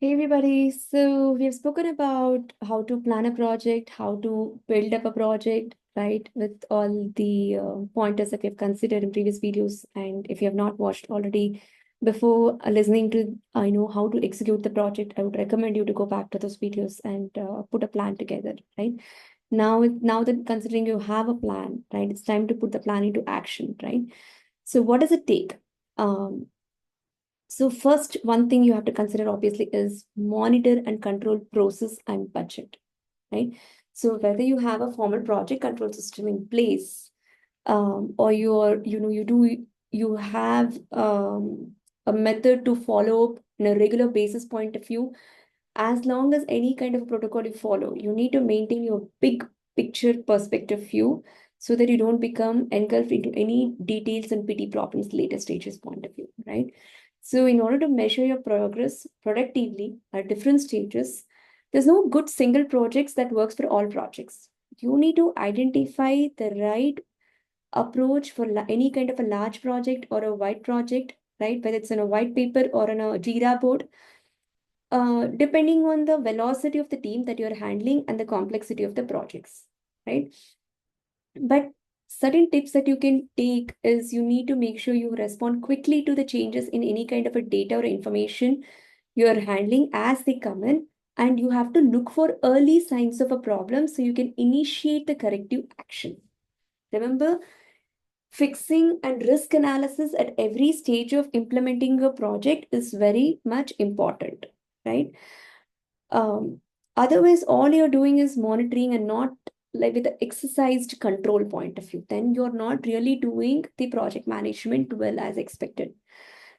Hey everybody, so we have spoken about how to plan a project, how to build up a project, right? With all the pointers that we have considered in previous videos. And if you have not watched already before listening to, I know how to execute the project, I would recommend you to go back to those videos and put a plan together, right? Now that considering you have a plan, right? It's time to put the plan into action, right? So what does it take? Um, so first, one thing you have to consider obviously is monitor and control process and budget, right? So whether you have a formal project control system in place, or you have a method to follow up in a regular basis point of view, as long as any kind of protocol you follow, you need to maintain your big picture perspective view so that you don't become engulfed into any details and petty problems later stages point of view, right? So in order to measure your progress productively at different stages, there's no good single projects that works for all projects. You need to identify the right approach for any kind of a large project or a white project, right? Whether it's in a white paper or on a Jira board, depending on the velocity of the team that you're handling and the complexity of the projects, right? But certain tips that you can take is you need to make sure you respond quickly to the changes in any kind of a data or information you're handling as they come in. And you have to look for early signs of a problem so you can initiate the corrective action. Remember, fixing and risk analysis at every stage of implementing a project is very much important, right? Um, Otherwise, all you're doing is monitoring and not like with the exercised control point of view. Then you're not really doing the project management well as expected,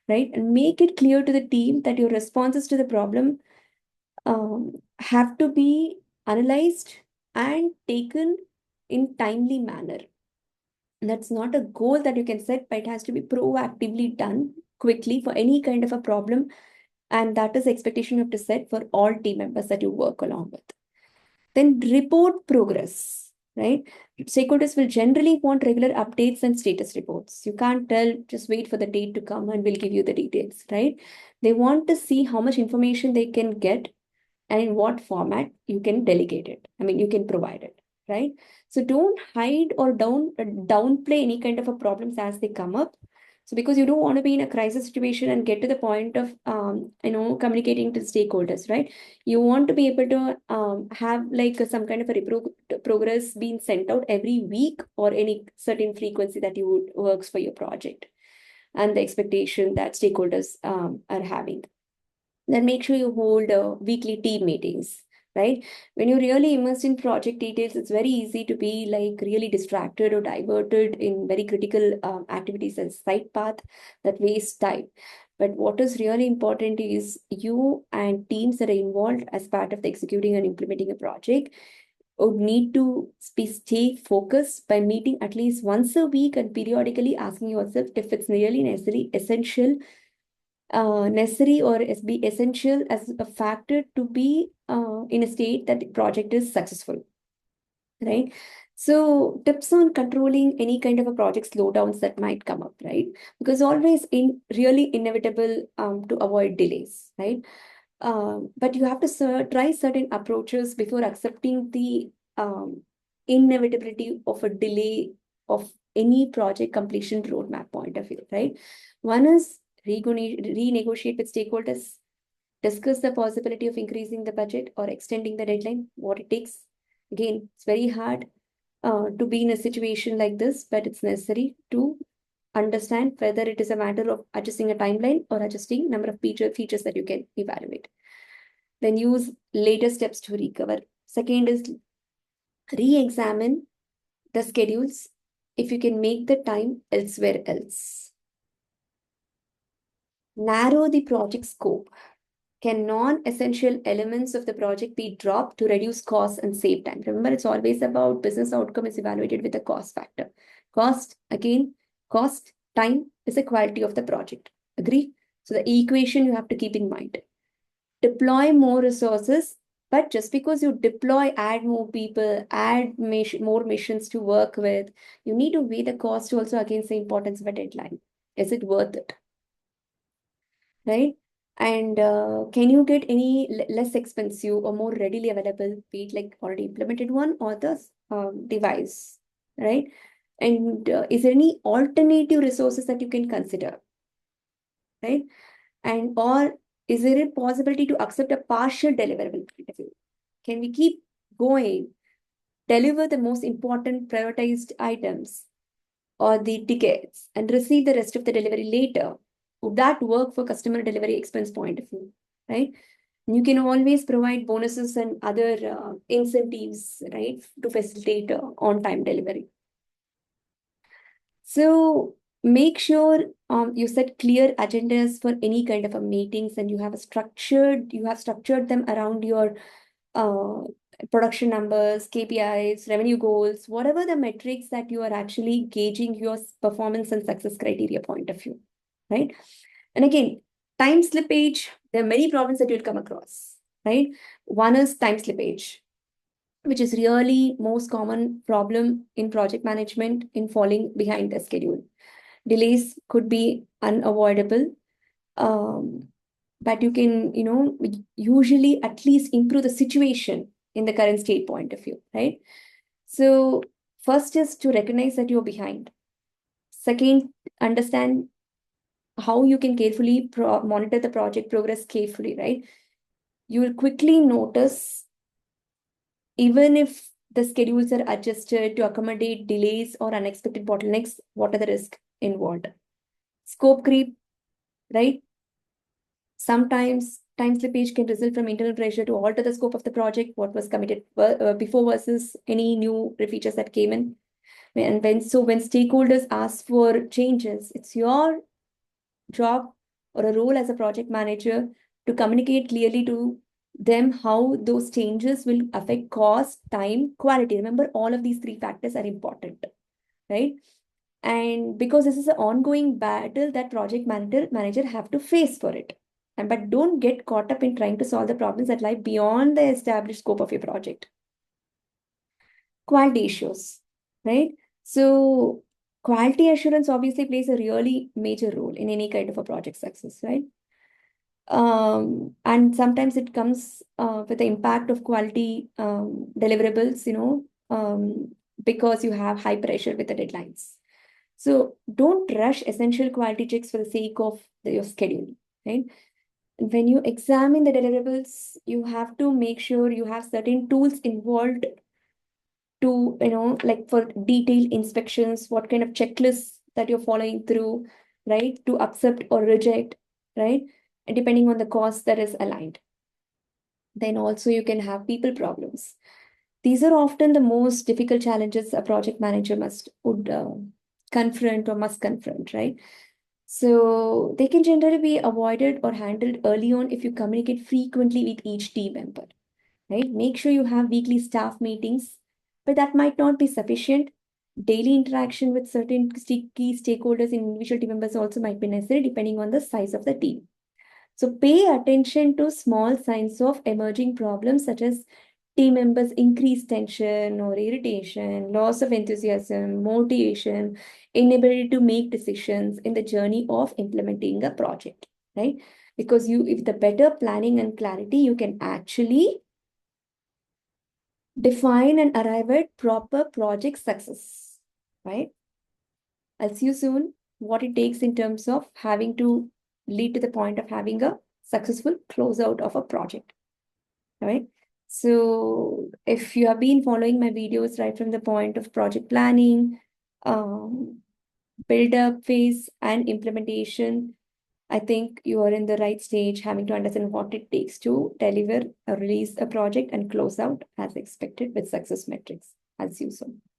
right? And make it clear to the team that your responses to the problem have to be analyzed and taken in timely manner. That's not a goal that you can set, but it has to be proactively done quickly for any kind of a problem. And that is the expectation you have to set for all team members that you work along with. Then report progress, right? Stakeholders will generally want regular updates and status reports. You can't tell, just wait for the date to come and we'll give you the details, right? They want to see how much information they can get and in what format you can delegate it. I mean, you can provide it, right? So don't hide or downplay any kind of a problems as they come up. So because you don't want to be in a crisis situation and get to the point of communicating to stakeholders, right? You want to be able to have like some kind of a progress being sent out every week or any certain frequency that you would works for your project and the expectation that stakeholders are having. Then make sure you hold weekly team meetings, right? When you're really immersed in project details, it's very easy to be like really distracted or diverted in very critical activities and side path that waste time. But what is really important is you and teams that are involved as part of the executing and implementing a project would need to stay focused by meeting at least once a week and periodically asking yourself if it's really necessary or be essential as a factor to be in a state that the project is successful, right? So tips on controlling any kind of a project slowdowns that might come up, right? Because always in really inevitable to avoid delays, right? But you have to try certain approaches before accepting the inevitability of a delay of any project completion roadmap point of view, right? One is renegotiate with stakeholders, discuss the possibility of increasing the budget or extending the deadline, what it takes. Again, it's very hard to be in a situation like this, but it's necessary to understand whether it is a matter of adjusting a timeline or adjusting number of features that you can evaluate. Then use later steps to recover. Second is re-examine the schedules if you can make the time elsewhere else. Narrow the project scope. Can non-essential elements of the project be dropped to reduce costs and save time? Remember, it's always about business outcome is evaluated with a cost factor. Cost, again, cost, time is the quality of the project. Agree? So the equation you have to keep in mind. Deploy more resources, but just because you deploy, add more people, add more missions to work with, you need to weigh the cost also against the importance of a deadline. Is it worth it? Right? And can you get any less expensive or more readily available, be it like already implemented one or the device, right? And is there any alternative resources that you can consider, right? And or is there a possibility to accept a partial deliverable point of view? Can we keep going, deliver the most important prioritized items or the tickets and receive the rest of the delivery later? Would that work for customer delivery expense point of view, right? You can always provide bonuses and other incentives, right, to facilitate on-time delivery. So make sure you set clear agendas for any kind of a meetings, and you have structured them around your uh, production numbers, KPIs, revenue goals, whatever the metrics that you are actually gauging your performance and success criteria point of view, right? And again, time slippage, there are many problems that you'll come across, right? One is time slippage, which is really most common problem in project management in falling behind the schedule. Delays could be unavoidable, um, but you can, usually at least improve the situation in the current state point of view, right? So first is to recognize that you're behind. Second, understand how you can carefully monitor the project progress carefully, right? You will quickly notice, even if the schedules are adjusted to accommodate delays or unexpected bottlenecks, what are the risks involved? Scope creep, right? Sometimes time slippage can result from internal pressure to alter the scope of the project, what was committed before versus any new features that came in. And when stakeholders ask for changes, it's your job or a role as a project manager to communicate clearly to them how those changes will affect cost, time, quality. Remember, all of these three factors are important, right? And because this is an ongoing battle that project manager have to face for it. And but don't get caught up in trying to solve the problems that lie beyond the established scope of your project. Quality issues, right? So quality assurance obviously plays a really major role in any kind of a project success, right? And sometimes it comes with the impact of quality deliverables, because you have high pressure with the deadlines. So don't rush essential quality checks for the sake of your schedule, right? When you examine the deliverables, you have to make sure you have certain tools involved to, like for detailed inspections, what kind of checklists that you're following through, right? To accept or reject, right? And depending on the cost that is aligned. Then also you can have people problems. These are often the most difficult challenges a project manager would confront or must confront, right? So they can generally be avoided or handled early on if you communicate frequently with each team member, right? Make sure you have weekly staff meetings, but that might not be sufficient. Daily interaction with certain key stakeholders in individual team members also might be necessary depending on the size of the team. So pay attention to small signs of emerging problems such as team members' increased tension or irritation, loss of enthusiasm, motivation, inability to make decisions in the journey of implementing a project, right? Because if the better planning and clarity, you can actually define and arrive at proper project success, right? I'll see you soon. What it takes in terms of having to lead to the point of having a successful closeout of a project, right? So if you have been following my videos right from the point of project planning, um, build up phase and implementation, I think you are in the right stage, having to understand what it takes to deliver or release a project and close out as expected with success metrics. I'll see you soon.